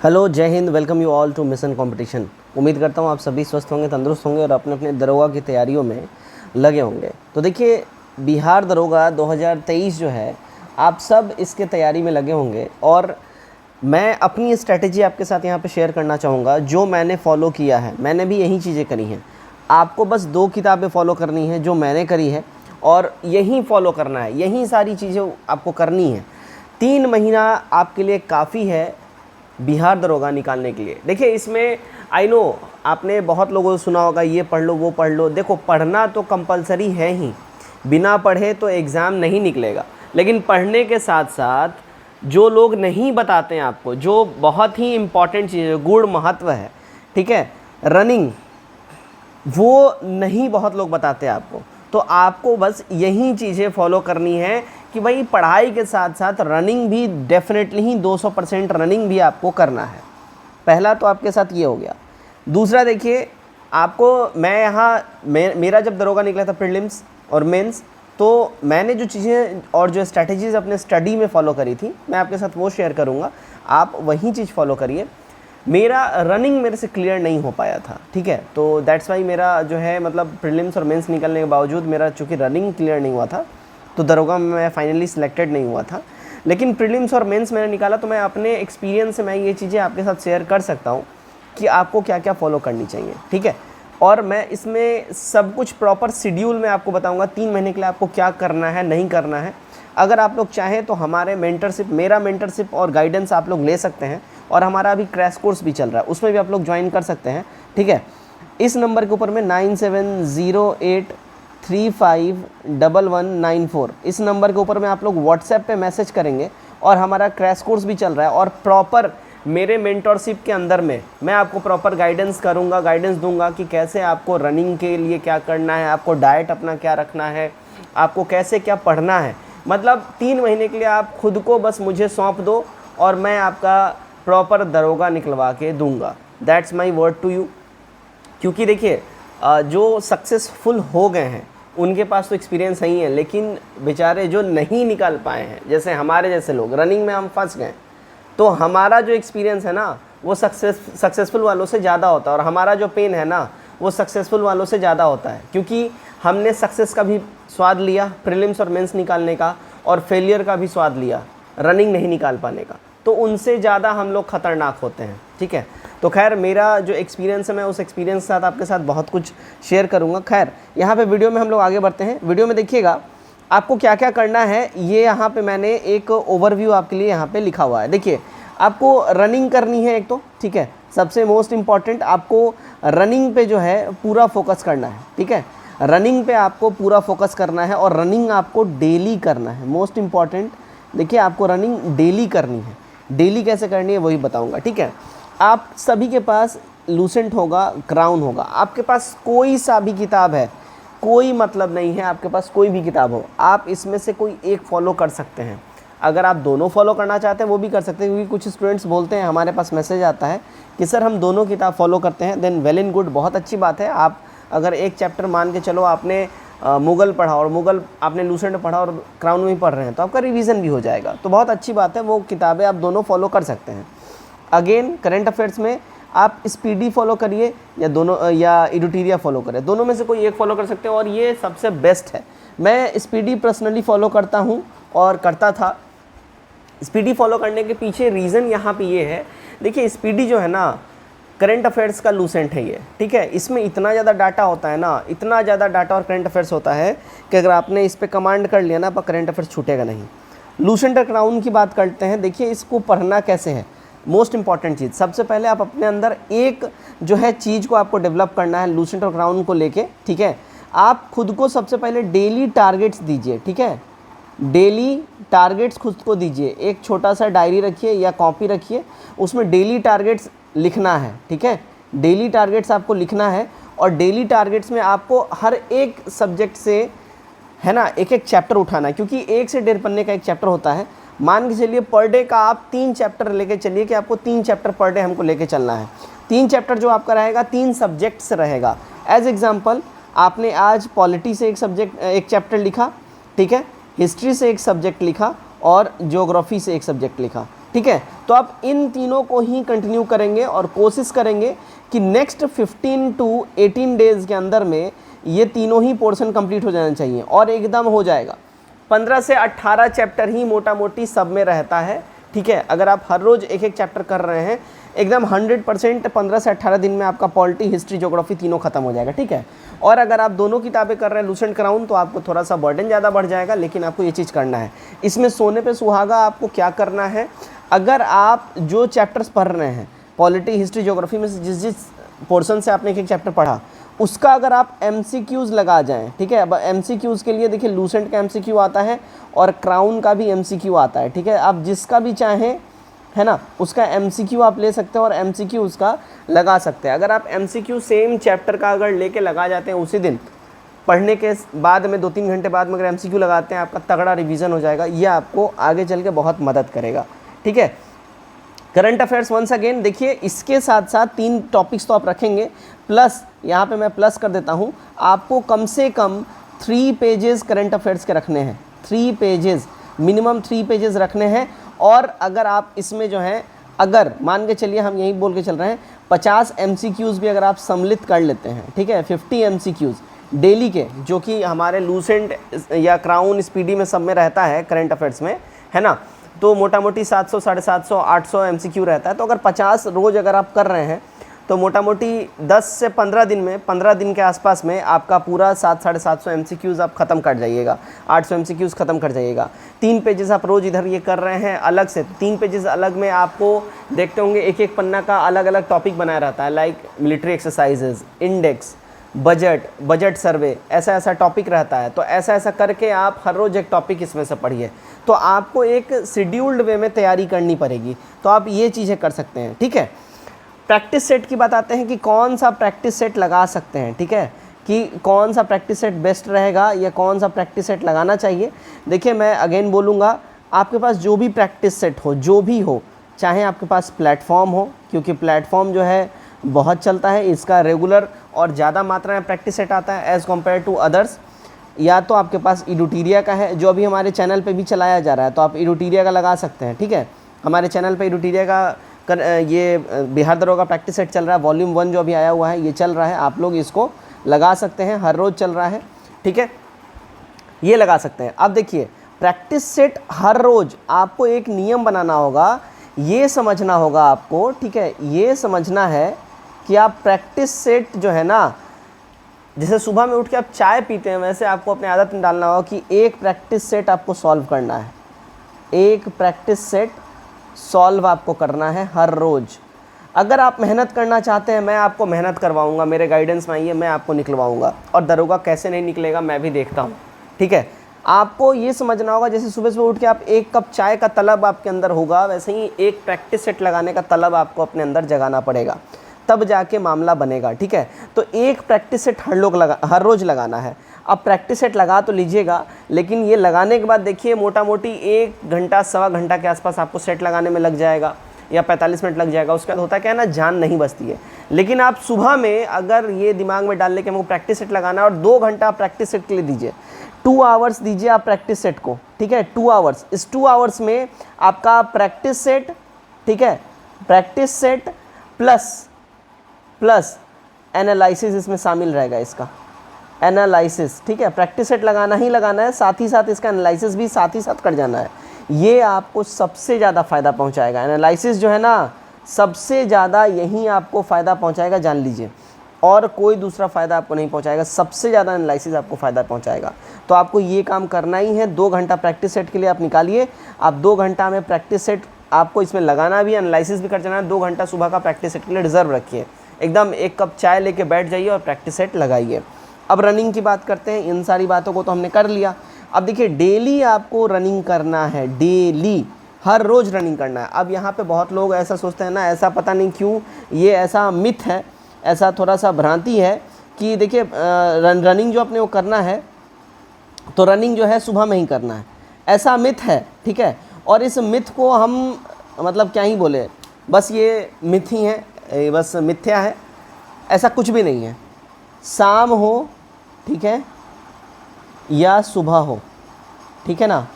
Hello, Jai Hind. Welcome you all to mission competition. उम्मीद करता हूँ आप सभी स्वस्थ होंगे, तंदुरुस्त होंगे और अपने अपने दरोगा की तैयारियों में लगे होंगे। तो देखिए, बिहार दरोगा 2023 जो है, आप सब इसके तैयारी में लगे होंगे और मैं अपनी स्ट्रैटेजी आपके साथ यहाँ पे शेयर करना चाहूँगा जो मैंने फॉलो किया है। मैंने भी यही चीज़ें करी हैं। आपको बस 2 किताबें फॉलो करनी है जो मैंने करी है और यही फॉलो करना है, यही सारी चीज़ें आपको करनी है। 3 महीना आपके लिए काफ़ी है बिहार दरोगा निकालने के लिए। देखिए, इसमें आई नो आपने बहुत लोगों से सुना होगा ये पढ़ लो वो पढ़ लो। देखो, पढ़ना तो कंपलसरी है ही, बिना पढ़े तो एग्ज़ाम नहीं निकलेगा। लेकिन पढ़ने के साथ साथ जो लोग नहीं बताते हैं आपको, जो बहुत ही इम्पॉर्टेंट चीज़ है, गुण महत्व है, ठीक है, रनिंग, वो नहीं बहुत लोग बताते हैं आपको। तो आपको बस यही चीज़ें फॉलो करनी है कि भाई पढ़ाई के साथ साथ रनिंग भी डेफिनेटली ही 200% रनिंग भी आपको करना है। पहला तो आपके साथ ये हो गया। दूसरा देखिए, आपको मैं यहाँ मेरा जब दरोगा निकला था प्रीलिम्स और मेंस, तो मैंने जो चीज़ें और जो स्ट्रैटेजीज़ अपने स्टडी में फॉलो करी थी, मैं आपके साथ वो शेयर करूँगा। आप वही चीज़ फॉलो करिए। मेरा रनिंग मेरे से क्लियर नहीं हो पाया था, ठीक है, तो दैट्स वाई मेरा जो है मतलब प्रीलिम्स और मेंस निकलने के बावजूद मेरा चूँकि रनिंग क्लियर नहीं हुआ था, तो दरोगा में मैं फाइनली सिलेक्टेड नहीं हुआ था। लेकिन प्रीलिम्स और मेंस मैंने निकाला, तो मैं अपने एक्सपीरियंस से मैं ये चीज़ें आपके साथ शेयर कर सकता हूँ कि आपको क्या क्या फॉलो करनी चाहिए, ठीक है। और मैं इसमें सब कुछ प्रॉपर शेड्यूल में आपको बताऊँगा 3 महीने के लिए आपको क्या करना है, नहीं करना है। अगर आप लोग चाहें तो हमारे मेरा मेंटरशिप और गाइडेंस आप लोग ले सकते हैं और हमारा अभी क्रैश कोर्स भी चल रहा है, उसमें भी आप लोग ज्वाइन कर सकते हैं, ठीक है। इस नंबर के ऊपर में 9708351194, इस नंबर के ऊपर में आप लोग व्हाट्सएप पे मैसेज करेंगे और हमारा क्रैश कोर्स भी चल रहा है और प्रॉपर मेरे मेंटरशिप के अंदर में मैं आपको प्रॉपर गाइडेंस दूंगा कि कैसे आपको रनिंग के लिए क्या करना है, आपको डाइट अपना क्या रखना है, आपको कैसे क्या पढ़ना है। मतलब 3 महीने के लिए आप खुद को बस मुझे सौंप दो और मैं आपका प्रॉपर दरोगा निकलवा के दूंगा। That's my word to you. क्योंकि देखिए, जो सक्सेसफुल हो गए हैं उनके पास तो एक्सपीरियंस नहीं है, लेकिन बेचारे जो नहीं निकाल पाए हैं, जैसे हमारे जैसे लोग, रनिंग में हम फंस गए, तो हमारा जो एक्सपीरियंस है ना वो सक्सेसफुल वालों से ज़्यादा होता है और हमारा जो पेन है ना वो सक्सेसफुल वालों से ज़्यादा होता है। क्योंकि हमने सक्सेस का भी स्वाद लिया प्रीलिम्स और मेंस निकालने का, और फेलियर का भी स्वाद लिया रनिंग नहीं निकाल पाने का, तो उनसे ज़्यादा हम लोग ख़तरनाक होते हैं, ठीक है। तो खैर, मेरा जो एक्सपीरियंस है मैं उस एक्सपीरियंस के साथ आपके साथ बहुत कुछ शेयर करूँगा। खैर, यहाँ पे वीडियो में हम लोग आगे बढ़ते हैं। वीडियो में देखिएगा आपको क्या क्या करना है, ये यहाँ पे मैंने एक ओवरव्यू आपके लिए यहाँ पे लिखा हुआ है। देखिए, आपको रनिंग करनी है एक तो, ठीक है, सबसे मोस्ट इम्पॉर्टेंट आपको रनिंग पे जो है पूरा फोकस करना है, ठीक है। रनिंग पे आपको पूरा फोकस करना है और रनिंग आपको डेली करना है, मोस्ट इम्पॉर्टेंट। देखिए, आपको रनिंग डेली करनी है। डेली कैसे करनी है वही बताऊंगा, ठीक है। आप सभी के पास लूसेंट होगा, क्राउन होगा, आपके पास कोई सा भी किताब है, कोई मतलब नहीं है, आपके पास कोई भी किताब हो, आप इसमें से कोई एक फॉलो कर सकते हैं। अगर आप दोनों फॉलो करना चाहते हैं वो भी कर सकते हैं, क्योंकि कुछ स्टूडेंट्स बोलते हैं, हमारे पास मैसेज आता है कि सर हम दोनों किताब फॉलो करते हैं, देन वेल एंड गुड, बहुत अच्छी बात है। आप अगर एक चैप्टर मान के चलो आपने मुगल पढ़ा और मुगल आपने लूसेंट पढ़ा और क्राउन में ही पढ़ रहे हैं, तो आपका रिवीजन भी हो जाएगा, तो बहुत अच्छी बात है। वो किताबें आप दोनों फॉलो कर सकते हैं। अगेन, करंट अफेयर्स में आप स्पीडी फॉलो करिए या दोनों, या एडिटोरिया फॉलो करें, दोनों में से कोई एक फॉलो कर सकते हैं और ये सबसे बेस्ट है। मैं स्पीडी पर्सनली फॉलो करता हूँ और करता था। स्पीडी फॉलो करने के पीछे रीज़न यहाँ पे ये है, देखिए स्पीडी जो है ना करंट अफेयर्स का लूसेंट है ये, ठीक है। इसमें इतना ज़्यादा डाटा होता है ना, इतना ज़्यादा डाटा और करंट अफेयर्स होता है कि अगर आपने इस पर कमांड कर लिया ना, आप करंट अफेयर्स छूटेगा नहीं। लूसेंट और क्राउन की बात करते हैं। देखिए, इसको पढ़ना कैसे है, मोस्ट इंपॉर्टेंट चीज़, सबसे पहले आप अपने अंदर एक जो है चीज़ को आपको डेवलप करना है लूसेंट और क्राउन को लेके, ठीक है। आप खुद को सबसे पहले डेली टारगेट्स दीजिए, ठीक है। डेली टारगेट्स खुद को दीजिए। एक छोटा सा डायरी रखिए या कॉपी रखिए, उसमें डेली टारगेट्स लिखना है, ठीक है। डेली टारगेट्स आपको लिखना है और डेली टारगेट्स में आपको हर एक सब्जेक्ट से है ना एक एक चैप्टर उठाना है, क्योंकि 1 से 1.5 पन्ने का एक चैप्टर होता है। मान के चलिए पर डे का आप 3 चैप्टर लेके चलिए कि आपको 3 चैप्टर पर डे हमको लेके चलना है। 3 चैप्टर जो आपका रहेगा 3 सब्जेक्ट से रहेगा। एज एग्जाम्पल, आपने आज पॉलिटी से एक चैप्टर लिखा, ठीक है, हिस्ट्री से एक सब्जेक्ट लिखा और ज्योग्राफी से एक सब्जेक्ट लिखा। ठीक है। तो आप इन तीनों को ही कंटिन्यू करेंगे और कोशिश करेंगे कि नेक्स्ट 15 टू 18 डेज़ के अंदर में ये तीनों ही पोर्शन कंप्लीट हो जाना चाहिए और एकदम हो जाएगा। 15 से 18 चैप्टर ही मोटा मोटी सब में रहता है, ठीक है। अगर आप हर रोज़ एक एक चैप्टर कर रहे हैं एकदम 100% 15 से 18 दिन में आपका पॉलिटी, हिस्ट्री, ज्योग्राफी तीनों खत्म हो जाएगा, ठीक है। और अगर आप दोनों किताबें कर रहे हैं लूसेंट क्राउन तो आपको थोड़ा सा बर्डन ज़्यादा बढ़ जाएगा, लेकिन आपको ये चीज़ करना है। इसमें सोने पे सुहागा आपको क्या करना है, अगर आप जो चैप्टर्स पढ़ रहे हैं पॉलिटी, हिस्ट्री, ज्योग्राफी में से जिस पोर्शन से आपने एक एक चैप्टर पढ़ा उसका अगर आप MCQs लगा जाएं, ठीक है। अब MCQs के लिए देखिए लूसेंट का MCQ आता है और क्राउन का भी MCQ आता है, ठीक है। आप जिसका भी चाहें, है ना, उसका MCQ आप ले सकते हैं और MCQ उसका लगा सकते हैं। अगर आप MCQ सेम चैप्टर का अगर लेके लगा जाते हैं उसी दिन पढ़ने के बाद में 2-3 घंटे बाद में अगर MCQ लगाते हैं, आपका तगड़ा रिवीजन हो जाएगा। ये आपको आगे चल के बहुत मदद करेगा, ठीक है। करंट अफेयर्स वंस अगेन देखिए, इसके साथ साथ 3 टॉपिक्स तो आप रखेंगे, प्लस यहाँ पे मैं प्लस कर देता हूँ, आपको कम से कम 3 पेजेस करंट अफेयर्स के रखने हैं। 3 पेजेस, मिनिमम 3 पेजेस रखने हैं। और अगर आप इसमें जो है, अगर मान के चलिए हम यही बोल के चल रहे हैं 50 MCQs भी अगर आप सम्मिलित कर लेते हैं, ठीक है, 50 MCQs डेली के, जो कि हमारे लूसेंट या क्राउन, स्पीडी में सब में रहता है करंट अफेयर्स में, है ना, तो मोटा मोटी 700, 750, 800 MCQ रहता है। तो अगर 50 रोज़ अगर आप कर रहे हैं तो मोटा मोटी 10 से 15 दिन में, 15 दिन के आसपास में आपका पूरा 700-750 MCQs आप ख़त्म कर जाइएगा, 800 MCQs ख़त्म कर जाइएगा। 3 पेजेस आप रोज़ इधर ये कर रहे हैं अलग से, 3 पेजेस अलग में आपको देखते होंगे एक एक पन्ना का अलग अलग टॉपिक बनाया रहता है, like military exercises, index, budget survey, ऐसा ऐसा टॉपिक रहता है। तो ऐसा ऐसा करके आप हर रोज़ एक टॉपिक इसमें से पढ़िए। तो आपको एक शेड्यूल्ड वे में तैयारी करनी पड़ेगी, तो आप ये चीज़ें कर सकते हैं, ठीक है। प्रैक्टिस सेट की बात आते हैं कि कौन सा प्रैक्टिस सेट लगा सकते हैं, ठीक है, कि कौन सा प्रैक्टिस सेट बेस्ट रहेगा या कौन सा प्रैक्टिस सेट लगाना चाहिए। देखिए मैं अगेन बोलूँगा, आपके पास जो भी प्रैक्टिस सेट हो, जो भी हो, चाहे आपके पास प्लेटफॉर्म हो, क्योंकि प्लेटफॉर्म जो है बहुत चलता है, इसका रेगुलर और ज़्यादा मात्रा में प्रैक्टिस सेट आता है एज़ कम्पेयर टू अदर्स। या तो आपके पास इडुटीरिया का है, जो अभी हमारे चैनल पे भी चलाया जा रहा है, तो आप इडुटीरिया का लगा सकते हैं, ठीक है। हमारे चैनल पे इडुटीरिया का ये बिहार दरोगा प्रैक्टिस सेट चल रहा है, वॉल्यूम 1 जो अभी आया हुआ है ये चल रहा है, आप लोग इसको लगा सकते हैं, हर रोज़ चल रहा है, ठीक है, ये लगा सकते हैं। अब देखिए प्रैक्टिस सेट हर रोज़ आपको एक नियम बनाना होगा, ये समझना होगा आपको, ठीक है, ये समझना है कि आप प्रैक्टिस सेट जो है ना, जैसे सुबह में उठ के आप चाय पीते हैं, वैसे आपको अपने आदत में डालना होगा कि एक प्रैक्टिस सेट आपको सॉल्व करना है, एक प्रैक्टिस सेट सॉल्व आपको करना है हर रोज़। अगर आप मेहनत करना चाहते हैं, मैं आपको मेहनत करवाऊंगा, मेरे गाइडेंस में आइए, मैं आपको निकलवाऊंगा। और दरोगा कैसे नहीं निकलेगा मैं भी देखता हूँ, ठीक है। आपको ये समझना होगा, जैसे सुबह सुबह उठ के आप एक कप चाय का तलब आपके अंदर होगा, वैसे ही एक प्रैक्टिस सेट लगाने का तलब आपको अपने अंदर जगाना पड़ेगा, तब जाके मामला बनेगा, ठीक है। तो एक प्रैक्टिस सेट हर रोज़ लगाना है। अब प्रैक्टिस सेट लगा तो लीजिएगा, लेकिन ये लगाने के बाद देखिए मोटा मोटी 1 घंटा, सवा घंटा के आसपास आपको सेट लगाने में लग जाएगा या 45 मिनट लग जाएगा। उसके बाद होता क्या है ना, जान नहीं बचती है। लेकिन आप सुबह में अगर ये दिमाग में डाल ले कि हमको प्रैक्टिस सेट लगाना है, और 2 घंटा प्रैक्टिस सेट के लिए दीजिए, 2 आवर्स दीजिए आप प्रैक्टिस सेट को, ठीक है, 2 आवर्स। इस 2 आवर्स में आपका प्रैक्टिस सेट, ठीक है, प्रैक्टिस सेट प्लस एनालिसिस इसमें शामिल रहेगा, इसका एनालिसिस, ठीक है। प्रैक्टिस सेट लगाना ही लगाना है, साथ ही साथ इसका एनालिसिस भी साथ ही साथ कर जाना है। ये आपको सबसे ज़्यादा फ़ायदा पहुंचाएगा। एनालिसिस जो है ना, सबसे ज़्यादा यही आपको फ़ायदा पहुंचाएगा, जान लीजिए, और कोई दूसरा फ़ायदा आपको नहीं पहुंचाएगा, सबसे ज़्यादा एनालिसिस आपको फ़ायदा पहुंचाएगा। तो आपको ये काम करना ही है। 2 घंटा प्रैक्टिस सेट के लिए आप निकालिए। आप 2 घंटा में प्रैक्टिस सेट आपको इसमें लगाना भी, एनालिसिस भी कर जाना है। 2 घंटा सुबह का प्रैक्टिस सेट के लिए रिजर्व रखिए, एकदम 1 कप चाय लेके बैठ जाइए और प्रैक्टिस सेट लगाइए। अब रनिंग की बात करते हैं। इन सारी बातों को तो हमने कर लिया। अब देखिए डेली आपको रनिंग करना है, डेली हर रोज़ रनिंग करना है। अब यहाँ पे बहुत लोग ऐसा सोचते हैं ना, ऐसा पता नहीं क्यों ये ऐसा मिथ है, ऐसा थोड़ा सा भ्रांति है कि देखिए रनिंग जो अपने को करना है तो रनिंग जो है सुबह में ही करना है, ऐसा मिथ है, ठीक है। और इस मिथ को हम मतलब क्या ही बोले, बस ये मिथ ही है, बस मिथ्या है, ऐसा कुछ भी नहीं है। शाम हो, ठीक है, या सुबह हो, ठीक है ना,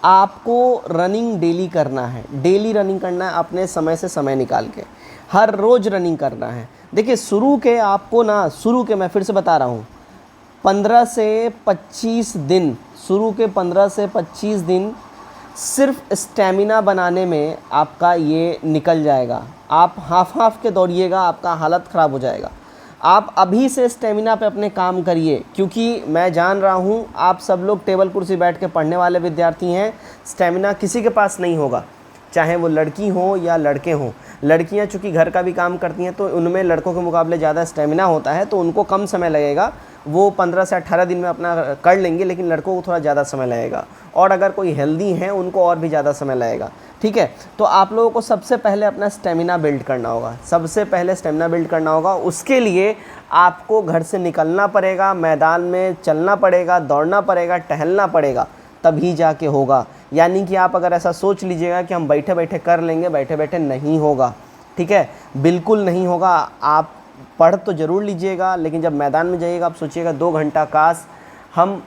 आपको रनिंग डेली करना है, डेली रनिंग करना है अपने समय से समय निकाल के, हर रोज़ रनिंग करना है। देखिए शुरू के आपको ना, शुरू के मैं फिर से बता रहा हूँ 15 से 25 दिन, शुरू के 15 से 25 दिन सिर्फ स्टेमिना बनाने में आपका ये निकल जाएगा। आप हाफ के दौड़िएगा, आपका हालत ख़राब हो जाएगा। आप अभी से स्टेमिना पे अपने काम करिए, क्योंकि मैं जान रहा हूँ आप सब लोग टेबल कुर्सी बैठ के पढ़ने वाले विद्यार्थी हैं, स्टेमिना किसी के पास नहीं होगा, चाहे वो लड़की हो या लड़के हों। लड़कियां चूँकि घर का भी काम करती हैं तो उनमें लड़कों के मुकाबले ज़्यादा स्टेमिना होता है, तो उनको कम समय लगेगा, वो 15 से 18 दिन में अपना कर लेंगे, लेकिन लड़कों को थोड़ा ज़्यादा समय लगेगा। और अगर कोई हेल्दी है उनको और भी ज़्यादा समय लगेगा, ठीक है। तो आप लोगों को सबसे पहले अपना स्टेमिना बिल्ड करना होगा, सबसे पहले स्टेमिना बिल्ड करना होगा। उसके लिए आपको घर से निकलना पड़ेगा, मैदान में चलना पड़ेगा, दौड़ना पड़ेगा, टहलना पड़ेगा, तभी जाके होगा। यानी कि आप अगर ऐसा सोच लीजिएगा कि हम बैठे बैठे कर लेंगे, बैठे बैठे नहीं होगा, ठीक है, बिल्कुल नहीं होगा। आप पढ़ तो ज़रूर लीजिएगा, लेकिन जब मैदान में जाइएगा आप सोचिएगा 2 घंटा काश हम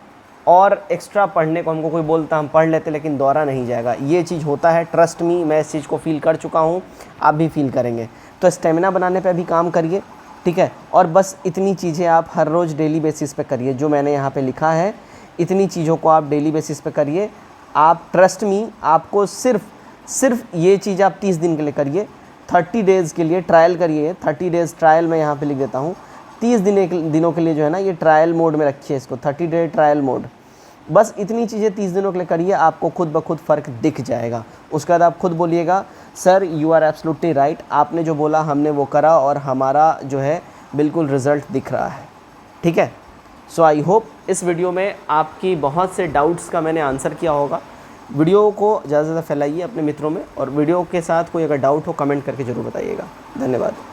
और एक्स्ट्रा पढ़ने को हमको कोई बोलता हम पढ़ लेते, लेकिन दौड़ा नहीं जाएगा। ये चीज़ होता है, ट्रस्ट मी, मैं इस चीज़ को फ़ील कर चुका हूँ, आप भी फील करेंगे। तो स्टेमिना बनाने पे भी काम करिए, ठीक है। और बस इतनी चीज़ें आप हर रोज़ डेली बेसिस पे करिए, जो मैंने यहाँ पे लिखा है इतनी चीज़ों को आप डेली बेसिस पे करिए। आप ट्रस्ट मी, आपको सिर्फ ये चीज़ आप 30 दिन के लिए करिए, 30 डेज़ के लिए ट्रायल करिए। 30 डेज़ ट्रायल मैं यहाँ पे लिख देता हूँ, 30 दिनों के लिए जो है ना ये ट्रायल मोड में रखिए इसको, 30 डे ट्रायल मोड। बस इतनी चीज़ें 30 दिनों के लिए करिए, आपको खुद ब खुद फ़र्क दिख जाएगा। उसके बाद आप खुद बोलिएगा sir you are absolutely right, आपने जो बोला हमने वो करा और हमारा जो है बिल्कुल रिज़ल्ट दिख रहा है, ठीक है। सो आई होप इस वीडियो में आपकी बहुत से डाउट्स का मैंने आंसर किया होगा। वीडियो को ज़्यादा से ज़्यादा फैलाइए अपने मित्रों में, और वीडियो के साथ कोई अगर डाउट हो कमेंट करके ज़रूर बताइएगा। धन्यवाद।